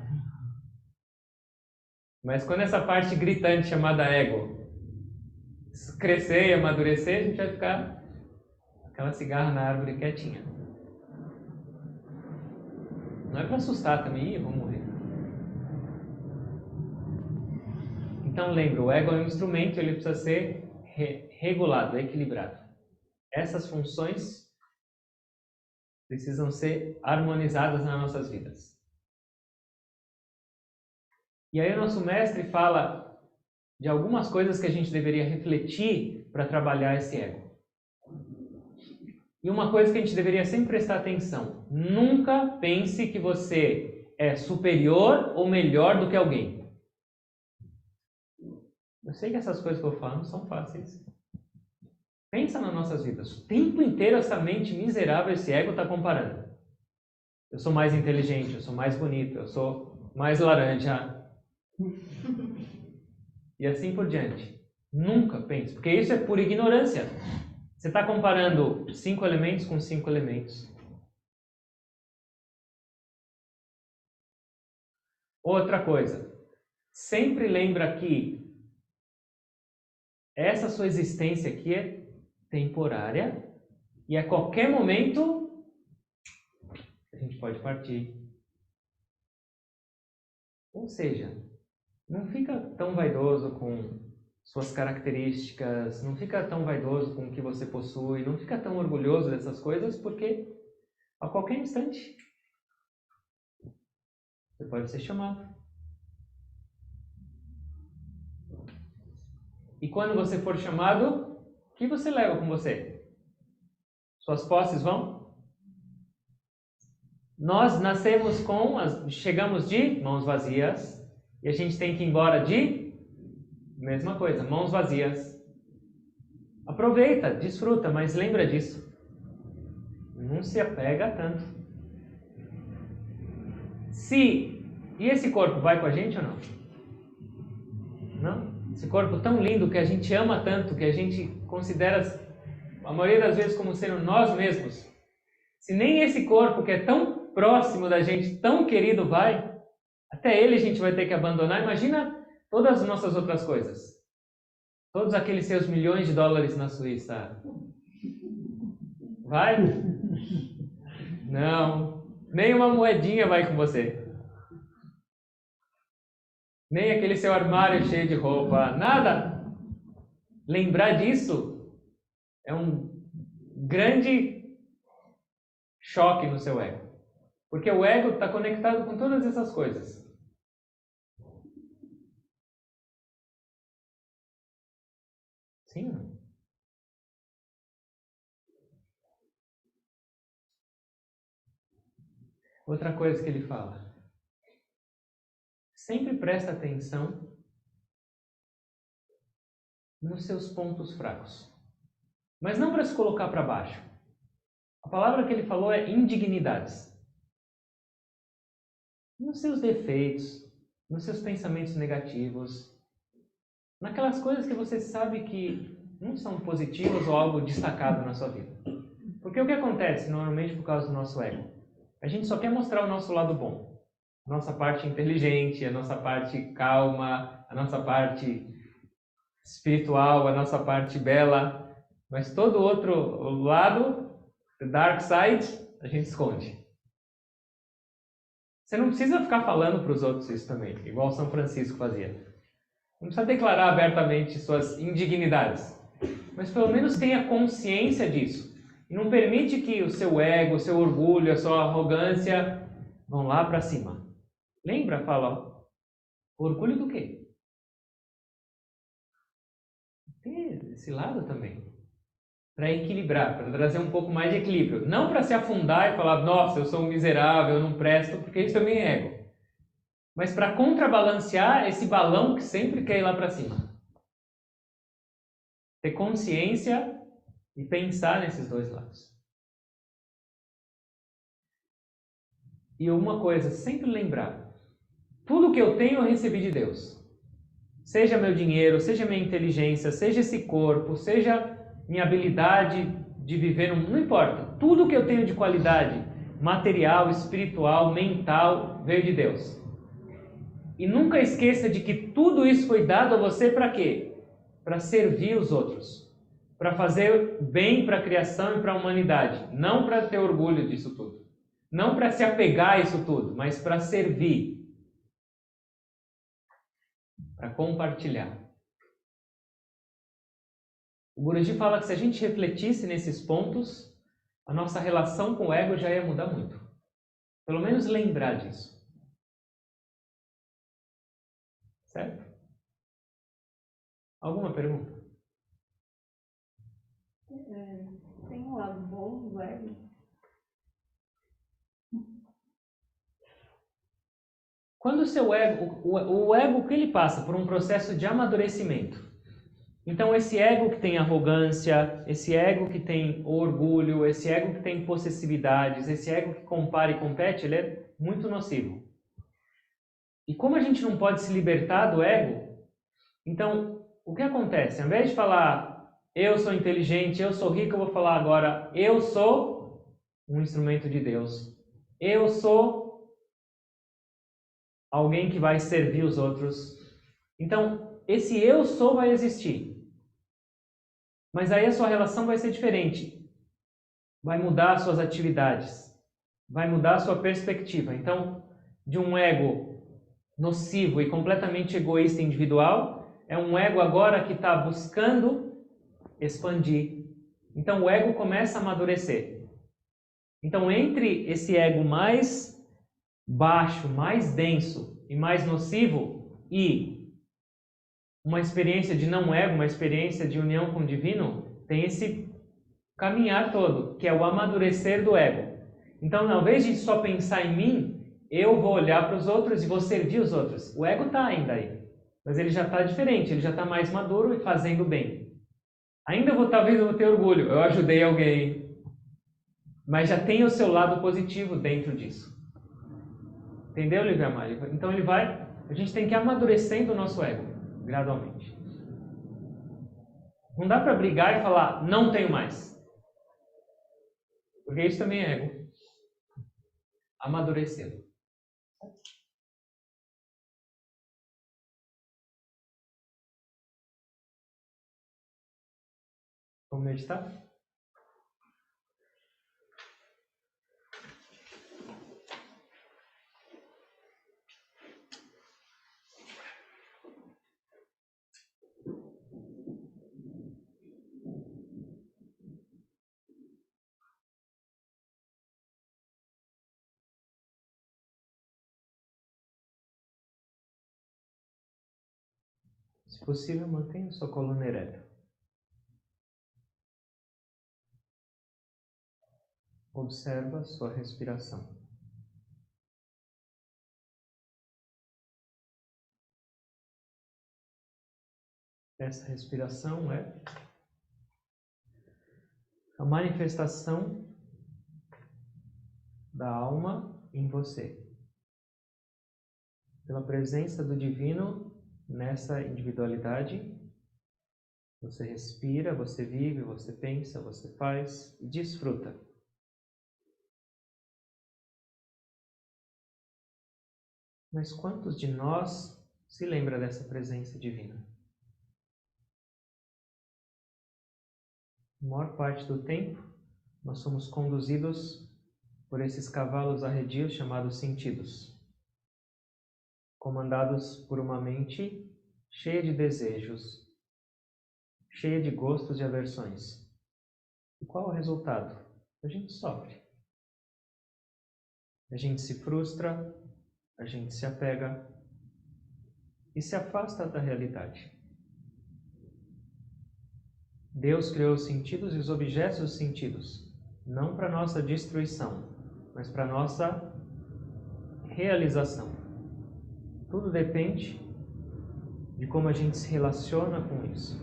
Mas quando essa parte gritante chamada ego crescer e amadurecer, a gente vai ficar aquela cigarra na árvore quietinha. Não é para assustar também, eu vou morrer. Então lembra, o ego é um instrumento, ele precisa ser regulado, equilibrado. Essas funções precisam ser harmonizadas nas nossas vidas. E aí o nosso mestre fala de algumas coisas que a gente deveria refletir para trabalhar esse ego. E uma coisa que a gente deveria sempre prestar atenção: nunca pense que você é superior ou melhor do que alguém. Eu sei que essas coisas que eu falo não são fáceis. Pensa nas nossas vidas. O tempo inteiro essa mente miserável, esse ego está comparando. Eu sou mais inteligente, eu sou mais bonito, eu sou mais laranja. E assim por diante. Nunca pense, porque isso é pura ignorância. Você está comparando 5 elementos com 5 elementos. Outra coisa. Sempre lembra que essa sua existência aqui é temporária e a qualquer momento a gente pode partir. Ou seja, não fica tão vaidoso com suas características, não fica tão vaidoso com o que você possui, não fica tão orgulhoso dessas coisas, porque a qualquer instante você pode ser chamado. E quando você for chamado, o que você leva com você? Suas posses vão? Nós nascemos chegamos de mãos vazias e a gente tem que ir embora de mesma coisa, mãos vazias. Aproveita, desfruta, mas lembra disso. Não se apega tanto. E esse corpo vai com a gente ou não? Não? Esse corpo tão lindo que a gente ama tanto, que a gente considera a maioria das vezes como sendo nós mesmos. Se nem esse corpo que é tão próximo da gente, tão querido vai, até ele a gente vai ter que abandonar. Imagina todas as nossas outras coisas. Todos aqueles seus milhões de dólares na Suíça. Vai? Não. Nem uma moedinha vai com você. Nem aquele seu armário cheio de roupa. Nada. Lembrar disso é um grande choque no seu ego. Porque o ego está conectado com todas essas coisas. Sim? Outra coisa que ele fala. Sempre presta atenção nos seus pontos fracos. Mas não para se colocar para baixo. A palavra que ele falou é indignidades. Nos seus defeitos, nos seus pensamentos negativos, naquelas coisas que você sabe que não são positivas ou algo destacado na sua vida. Porque o que acontece normalmente por causa do nosso ego? A gente só quer mostrar o nosso lado bom. A nossa parte inteligente, a nossa parte calma, a nossa parte espiritual, a nossa parte bela. Mas todo o outro lado, the dark side, a gente esconde. Você não precisa ficar falando para os outros isso também, igual São Francisco fazia. Não precisa declarar abertamente suas indignidades. Mas pelo menos tenha consciência disso. E não permite que o seu ego, o seu orgulho, a sua arrogância vão lá para cima. Lembra? Fala, orgulho do quê? Tem esse lado também. Para equilibrar, para trazer um pouco mais de equilíbrio. Não para se afundar e falar, nossa, eu sou um miserável, eu não presto, porque isso também é ego. Mas para contrabalancear esse balão que sempre quer ir lá para cima. Ter consciência e pensar nesses dois lados. E uma coisa, sempre lembrar. Tudo que eu tenho eu recebi de Deus. Seja meu dinheiro, seja minha inteligência, seja esse corpo, seja minha habilidade de viver, não importa. Tudo que eu tenho de qualidade material, espiritual, mental, veio de Deus. E nunca esqueça de que tudo isso foi dado a você para quê? Para servir os outros. Para fazer bem para a criação e para a humanidade. Não para ter orgulho disso tudo. Não para se apegar a isso tudo, mas para servir. Para compartilhar. O Guruji fala que se a gente refletisse nesses pontos, a nossa relação com o ego já ia mudar muito. Pelo menos lembrar disso. Certo? Alguma pergunta? Tem um lado bom do ego? Quando o seu ego, o ego, o que ele passa? Por um processo de amadurecimento. Então esse ego que tem arrogância, esse ego que tem orgulho, esse ego que tem possessividades, esse ego que compara e compete, ele é muito nocivo. E como a gente não pode se libertar do ego, então o que acontece? Ao invés de falar eu sou inteligente, eu sou rico, eu vou falar agora eu sou um instrumento de Deus. Eu sou alguém que vai servir os outros. Então esse eu sou vai existir. Mas aí a sua relação vai ser diferente. Vai mudar as suas atividades. Vai mudar a sua perspectiva. Então, de um ego nocivo e completamente egoísta e individual, é um ego agora que está buscando expandir. Então, o ego começa a amadurecer. Então, entre esse ego mais baixo, mais denso e mais nocivo e uma experiência de não ego, uma experiência de união com o divino, tem esse caminhar todo, que é o amadurecer do ego. Então, ao invés de só pensar em mim, eu vou olhar para os outros e vou servir os outros. O ego está ainda aí, mas ele já está diferente, ele já está mais maduro e fazendo bem. Ainda talvez eu vou ter orgulho, eu ajudei alguém, mas já tem o seu lado positivo dentro disso. Entendeu, Lívia Mari? Então a gente tem que ir amadurecendo o nosso ego. Gradualmente. Não dá para brigar e falar, não tenho mais. Porque isso também é ego. Amadurecendo. Vamos meditar? Se possível, mantenha sua coluna ereta. Observa sua respiração. Essa respiração é a manifestação da alma em você, pela presença do divino nessa individualidade. Você respira, você vive, você pensa, você faz e desfruta. Mas quantos de nós se lembra dessa presença divina? A maior parte do tempo, nós somos conduzidos por esses cavalos arredios chamados sentidos, comandados por uma mente cheia de desejos, cheia de gostos e aversões. E qual é o resultado? A gente sofre. A gente se frustra, a gente se apega e se afasta da realidade. Deus criou os sentidos e os objetos dos sentidos, não para nossa destruição, mas para nossa realização. Tudo depende de como a gente se relaciona com isso.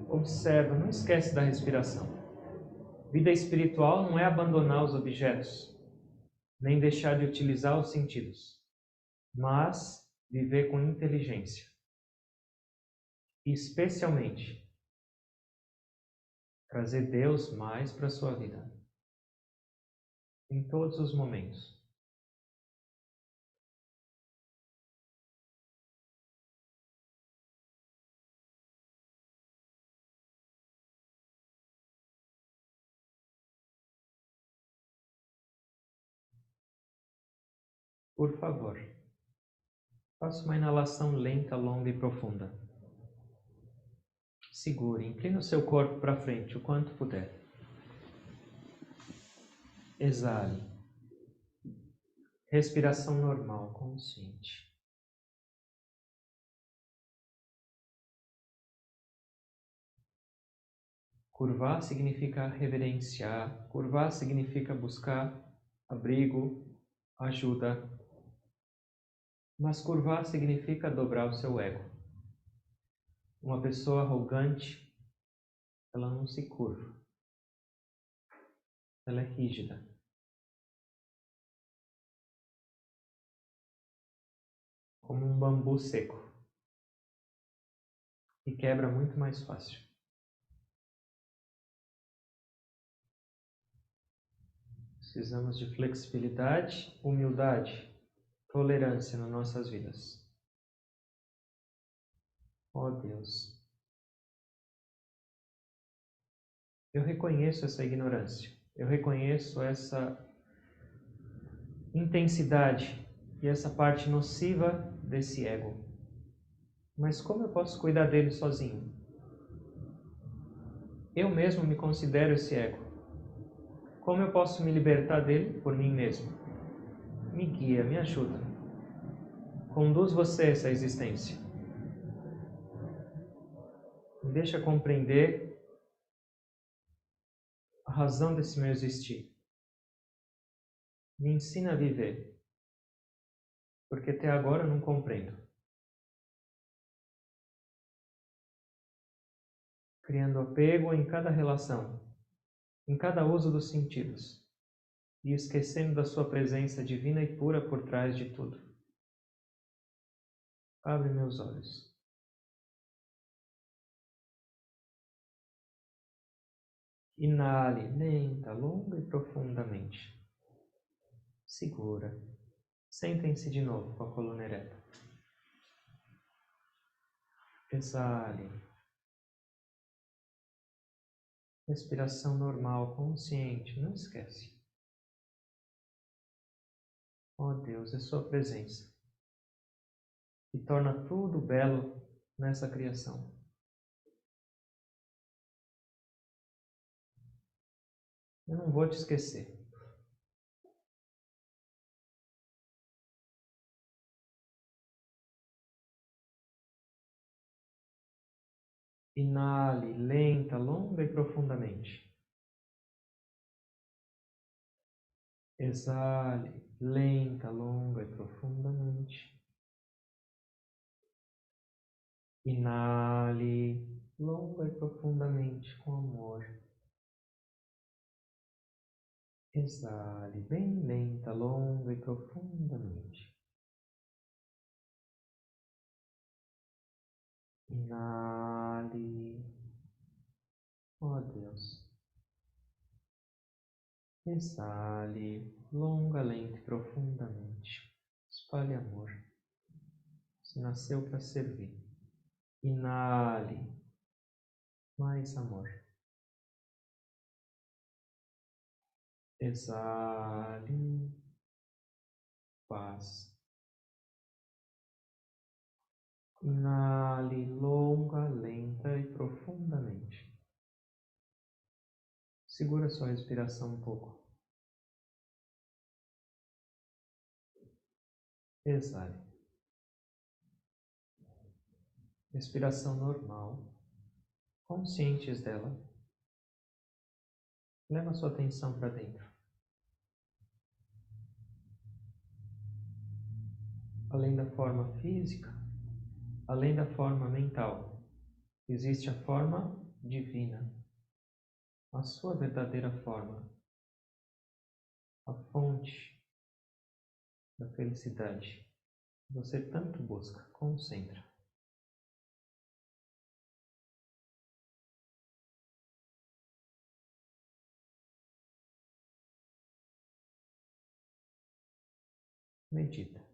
Observa, não esquece da respiração. Vida espiritual não é abandonar os objetos, nem deixar de utilizar os sentidos, mas viver com inteligência. E especialmente, trazer Deus mais para a sua vida. Em todos os momentos. Por favor, faça uma inalação lenta, longa e profunda. Segure, incline o seu corpo para frente o quanto puder. Exale. Respiração normal, consciente. Curvar significa reverenciar, curvar significa buscar abrigo, ajuda. Mas curvar significa dobrar o seu ego. Uma pessoa arrogante, ela não se curva. Ela é rígida. Como um bambu seco. E quebra muito mais fácil. Precisamos de flexibilidade, humildade, tolerância nas nossas vidas. Oh Deus, eu reconheço essa ignorância, eu reconheço essa intensidade e essa parte nociva desse ego. Mas como eu posso cuidar dele sozinho? Eu mesmo me considero esse ego. Como eu posso me libertar dele por mim mesmo? Me guia, me ajuda. Conduz você a essa existência. Me deixa compreender a razão desse meu existir. Me ensina a viver. Porque até agora eu não compreendo. Criando apego em cada relação, em cada uso dos sentidos, e esquecendo da sua presença divina e pura por trás de tudo. Abre meus olhos. Inale, lenta, longa e profundamente. Segura. Sentem-se de novo com a coluna ereta. Exale. Respiração normal, consciente, não esquece. Oh Deus, é sua presença que torna tudo belo nessa criação. Eu não vou te esquecer. Inale, lenta, longa e profundamente. Exale, lenta, longa e profundamente. Inale longa e profundamente com amor. Exale bem lenta, longa e profundamente. Inale. Ó Deus. Exale longa, lenta e profundamente. Espalhe amor. Você nasceu para servir. Inale. Mais amor. Exale. Paz. Inale longa, lenta e profundamente. Segura sua respiração um pouco. Exale. Respiração normal. Conscientes dela. Leva sua atenção para dentro. Além da forma física, além da forma mental, existe a forma divina, a sua verdadeira forma, a fonte da felicidade que você tanto busca. Concentra. Medita.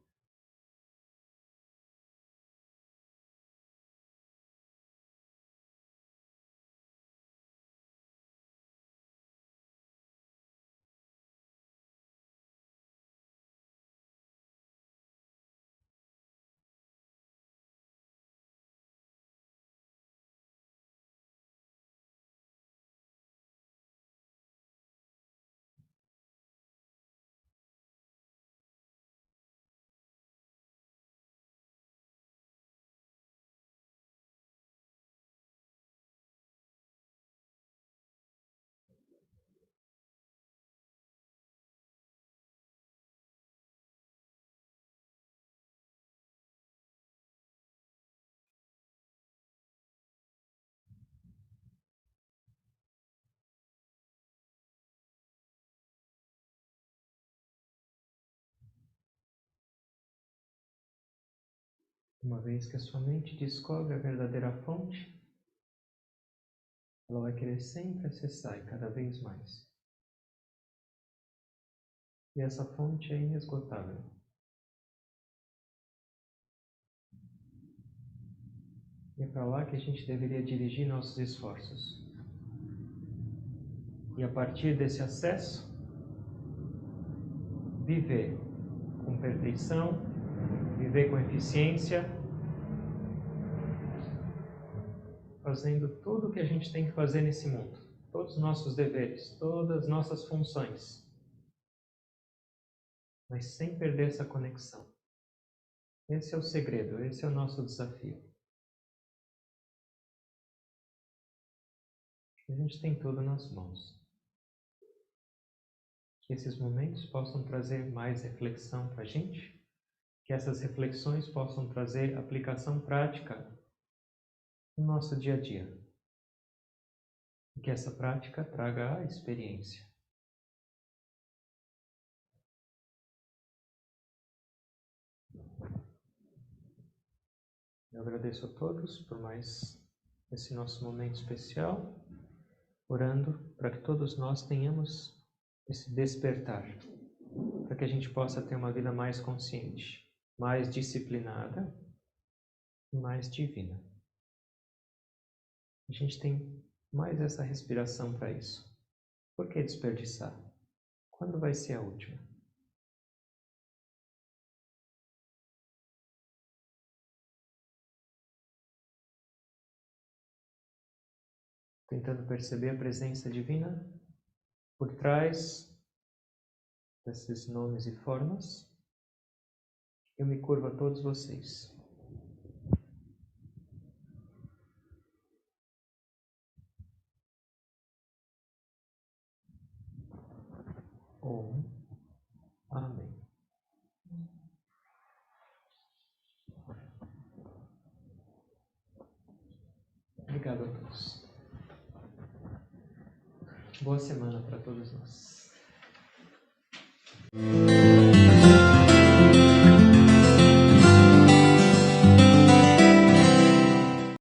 Uma vez que a sua mente descobre a verdadeira fonte, ela vai querer sempre acessar e cada vez mais. E essa fonte é inesgotável. E é para lá que a gente deveria dirigir nossos esforços. E a partir desse acesso, viver com perfeição, viver com eficiência, fazendo tudo o que a gente tem que fazer nesse mundo, todos os nossos deveres, todas as nossas funções, mas sem perder essa conexão. Esse é o segredo, esse é o nosso desafio. A gente tem tudo nas mãos. Que esses momentos possam trazer mais reflexão para a gente, que essas reflexões possam trazer aplicação prática no nosso dia a dia. E que essa prática traga a experiência. Eu agradeço a todos por mais esse nosso momento especial, orando para que todos nós tenhamos esse despertar, para que a gente possa ter uma vida mais consciente, mais disciplinada e mais divina. A gente tem mais essa respiração para isso. Por que desperdiçar? Quando vai ser a última? Tentando perceber a presença divina por trás desses nomes e formas, eu me curvo a todos vocês. Om. Amém. Obrigado a todos. Boa semana para todos nós.